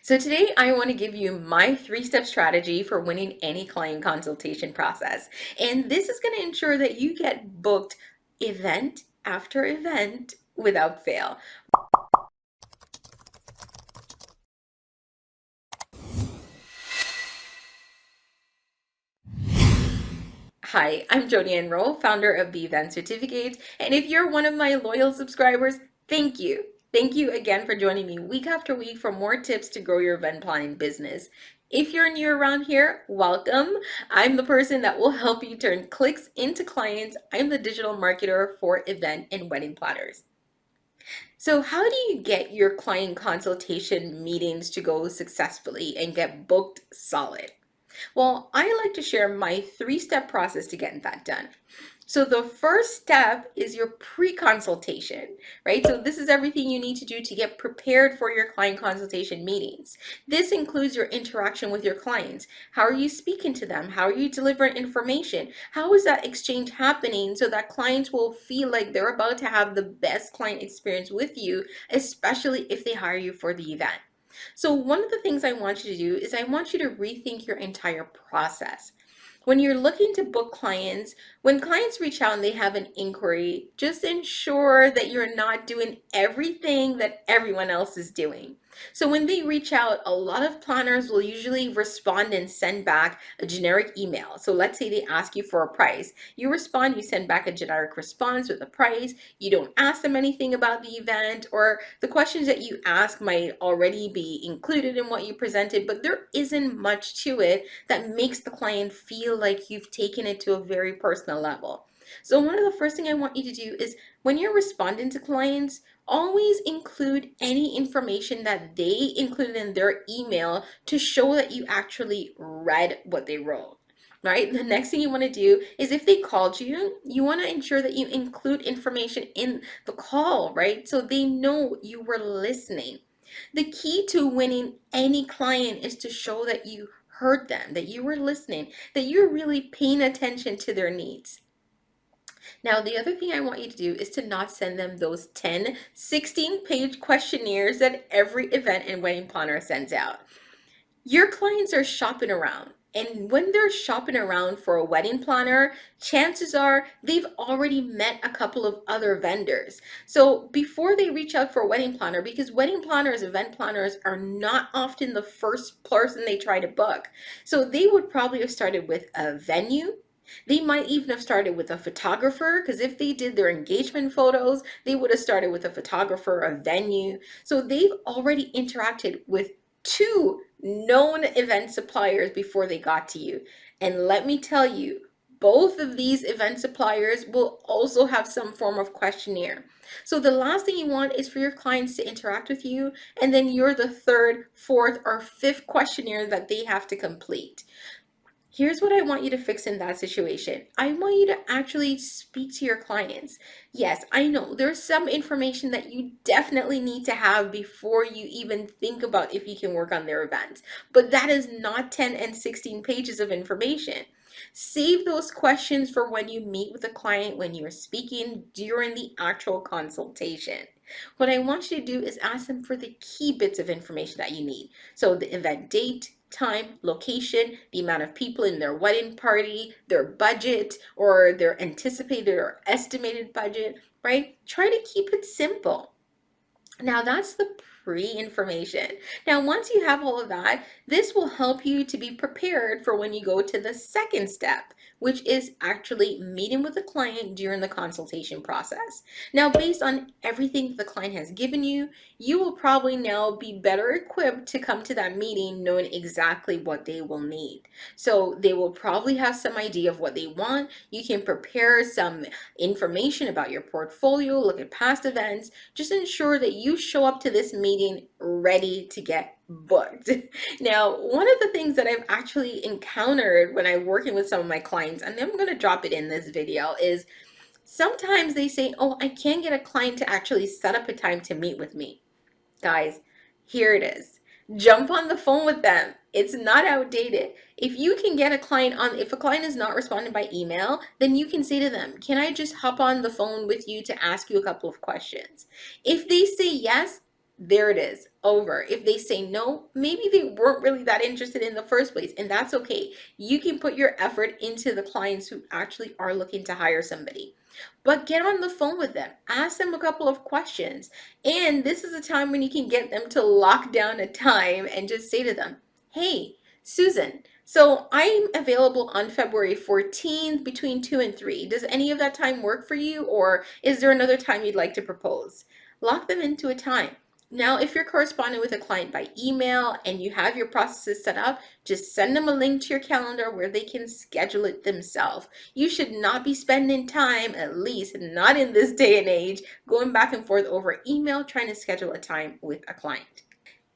So today I want to give you my three-step strategy for winning any client consultation process. And this is going to ensure that you get booked event after event without fail. Hi, I'm Jody Enroll, founder of the Event Certificate. And if you're one of my loyal subscribers, thank you. Thank you again for joining me week after week for more tips to grow your event planning business. If you're new around here, welcome. I'm the person that will help you turn clicks into clients. I'm the digital marketer for event and wedding planners. So how do you get your client consultation meetings to go successfully and get booked solid? Well, I like to share my three-step process to getting that done. So the first step is your pre-consultation, right? So this is everything you need to do to get prepared for your client consultation meetings. This includes your interaction with your clients. How are you speaking to them? How are you delivering information? How is that exchange happening so that clients will feel like they're about to have the best client experience with you, especially if they hire you for the event? So one of the things I want you to do is I want you to rethink your entire process. When you're looking to book clients, when clients reach out and they have an inquiry, just ensure that you're not doing everything that everyone else is doing. So when they reach out, a lot of planners will usually respond and send back a generic email. So let's say they ask you for a price. You respond, you send back a generic response with a price. You don't ask them anything about the event, or the questions that you ask might already be included in what you presented, but there isn't much to it that makes the client feel like you've taken it to a very personal level. So one of the first thing I want you to do is when you're responding to clients, always include any information that they included in their email to show that you actually read what they wrote. Right? The next thing you want to do is if they called you, you want to ensure that you include information in the call, right? So they know you were listening. The key to winning any client is to show that you heard them, that you were listening, that you're really paying attention to their needs. Now, the other thing I want you to do is to not send them those 10, 16-page questionnaires that every event and wedding planner sends out. Your clients are shopping around. And when they're shopping around for a wedding planner, chances are they've already met a couple of other vendors. So before they reach out for a wedding planner, because wedding planners, event planners are not often the first person they try to book. So they would probably have started with a venue. They might even have started with a photographer, because if they did their engagement photos, they would have started with a photographer, a venue. So they've already interacted with two known event suppliers before they got to you. And let me tell you, both of these event suppliers will also have some form of questionnaire. So the last thing you want is for your clients to interact with you, and then you're the third, fourth, or fifth questionnaire that they have to complete. Here's what I want you to fix in that situation. I want you to actually speak to your clients. Yes, I know there's some information that you definitely need to have before you even think about if you can work on their events, but that is not 10 and 16 pages of information. Save those questions for when you meet with a client, when you're speaking during the actual consultation. What I want you to do is ask them for the key bits of information that you need. So the event date, time, location, the amount of people in their wedding party, their budget, or their anticipated or estimated budget, right? Try to keep it simple. Now that's the pre-information. Now, once you have all of that, this will help you to be prepared for when you go to the second step, which is actually meeting with the client during the consultation process. Now, based on everything the client has given you, you will probably now be better equipped to come to that meeting knowing exactly what they will need. So they will probably have some idea of what they want. You can prepare some information about your portfolio, look at past events, just ensure that you show up to this meeting ready to get booked. Now, one of the things that I've actually encountered when I'm working with some of my clients, and I'm going to drop it in this video, is sometimes they say, oh, I can't get a client to actually set up a time to meet with me. Guys, here it is. Jump on the phone with them. It's not outdated. If you can get a client on, if a client is not responding by email, then you can say to them, can I just hop on the phone with you to ask you a couple of questions? If they say yes, there it is, over. If they say no, maybe they weren't really that interested in the first place, and that's okay. You can put your effort into the clients who actually are looking to hire somebody. But get on the phone with them, ask them a couple of questions. And this is a time when you can get them to lock down a time and just say to them, hey, Susan, so I'm available on February 14th between 2 and 3. Does any of that time work for you, or is there another time you'd like to propose? Lock them into a time. Now, if you're corresponding with a client by email and you have your processes set up, just send them a link to your calendar where they can schedule it themselves. You should not be spending time, at least not in this day and age, going back and forth over email trying to schedule a time with a client.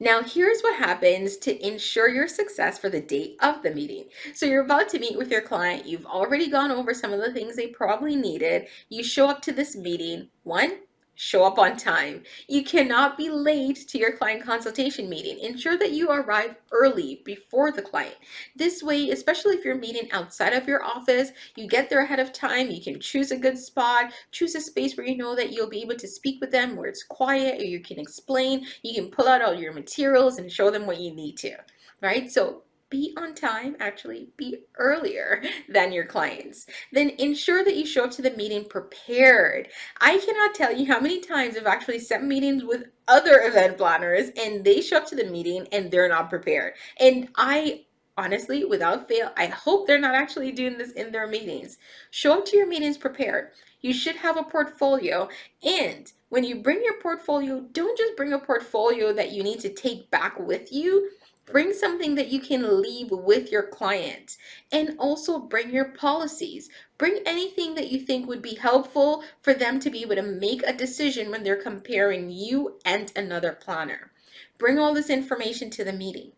Now, here's what happens to ensure your success for the date of the meeting. So you're about to meet with your client. You've already gone over some of the things they probably needed. You show up to this meeting. One, show up on time. You cannot be late to your client consultation meeting. Ensure that you arrive early before the client. This way, especially if you're meeting outside of your office, you get there ahead of time. You can choose a good spot, choose a space where you know that you'll be able to speak with them, where it's quiet, or you can explain. You can pull out all your materials and show them what you need to, right? So be on time, actually be earlier than your clients. Then ensure that you show up to the meeting prepared. I cannot tell you how many times I've actually set meetings with other event planners and they show up to the meeting and they're not prepared. And I honestly, without fail, I hope they're not actually doing this in their meetings. Show up to your meetings prepared. You should have a portfolio, and when you bring your portfolio, don't just bring a portfolio that you need to take back with you. Bring something that you can leave with your clients, and also bring your policies. Bring anything that you think would be helpful for them to be able to make a decision when they're comparing you and another planner. Bring all this information to the meeting.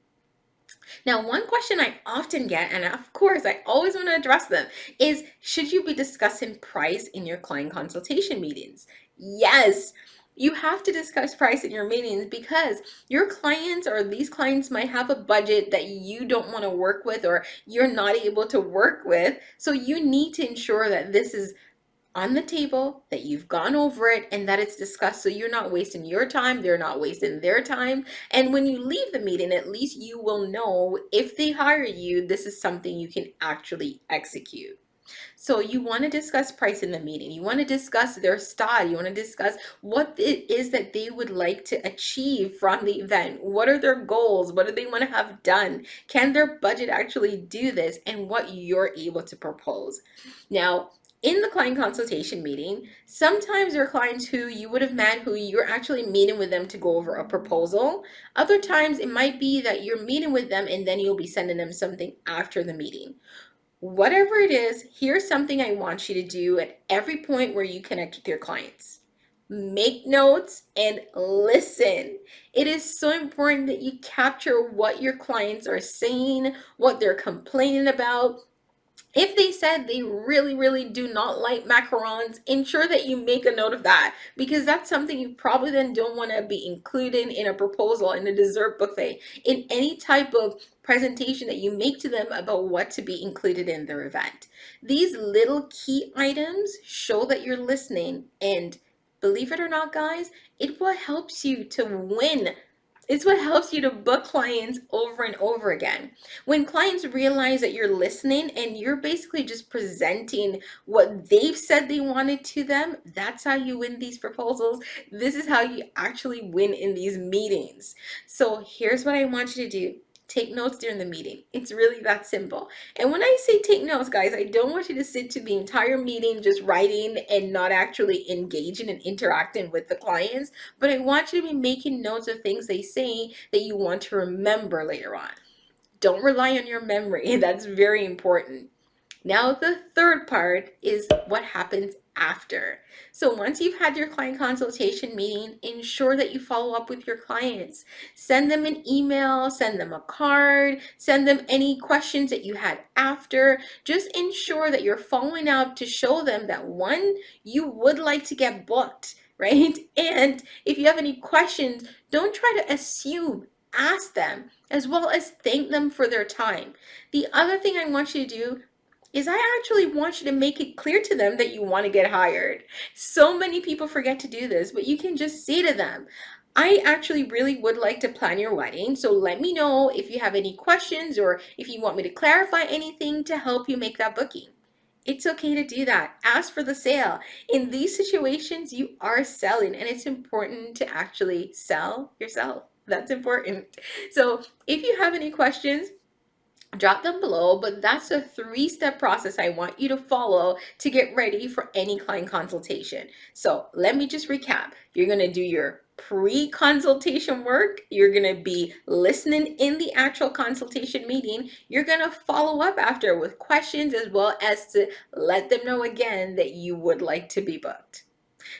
Now, one question I often get, and of course I always want to address them, is should you be discussing price in your client consultation meetings? Yes, you have to discuss price in your meetings because your clients or these clients might have a budget that you don't want to work with or you're not able to work with. So you need to ensure that this is on the table, that you've gone over it, and that it's discussed so you're not wasting your time, they're not wasting their time. And when you leave the meeting, at least you will know if they hire you, this is something you can actually execute. So you want to discuss price in the meeting. You want to discuss their style. You want to discuss what it is that they would like to achieve from the event. What are their goals? What do they want to have done? Can their budget actually do this? And what you're able to propose. Now, in the client consultation meeting, sometimes there are clients who you would have met who you're actually meeting with them to go over a proposal. Other times it might be that you're meeting with them and then you'll be sending them something after the meeting. Whatever it is, here's something I want you to do at every point where you connect with your clients. Make notes and listen. It is so important that you capture what your clients are saying, what they're complaining about. If they said they really, really do not like macarons, ensure that you make a note of that because that's something you probably then don't want to be included in a proposal, in a dessert buffet, in any type of presentation that you make to them about what to be included in their event. These little key items show that you're listening, and believe it or not, guys, it what helps you to win. It's what helps you to book clients over and over again. When clients realize that you're listening and you're basically just presenting what they've said they wanted to them, that's how you win these proposals. This is how you actually win in these meetings. So here's what I want you to do. Take notes during the meeting. It's really that simple. And when I say take notes, guys, I don't want you to sit to the entire meeting just writing and not actually engaging and interacting with the clients, but I want you to be making notes of things they say that you want to remember later on. Don't rely on your memory. That's very important. Now, the third part is what happens after. So once you've had your client consultation meeting, ensure that you follow up with your clients. Send them an email, send them a card, send them any questions that you had after. Just ensure that you're following up to show them that one, you would like to get booked, right? And if you have any questions, don't try to assume. Ask them as well as thank them for their time. The other thing I want you to do is I actually want you to make it clear to them that you want to get hired. So many people forget to do this, but you can just say to them, I actually really would like to plan your wedding, so let me know if you have any questions or if you want me to clarify anything to help you make that booking. It's okay to do that. Ask for the sale. In these situations, you are selling, and it's important to actually sell yourself. That's important. So if you have any questions, drop them below, but that's a three-step process I want you to follow to get ready for any client consultation. So let me just recap. You're going to do your pre-consultation work. You're going to be listening in the actual consultation meeting. You're going to follow up after with questions, as well as to let them know again that you would like to be booked.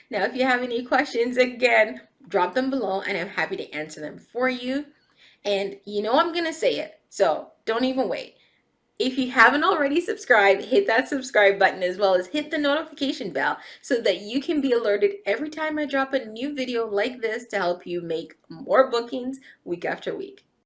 Now, if you have any questions, again, drop them below and I'm happy to answer them for you. And you know I'm going to say it, so don't even wait. If you haven't already subscribed, hit that subscribe button, as well as hit the notification bell so that you can be alerted every time I drop a new video like this to help you make more bookings week after week.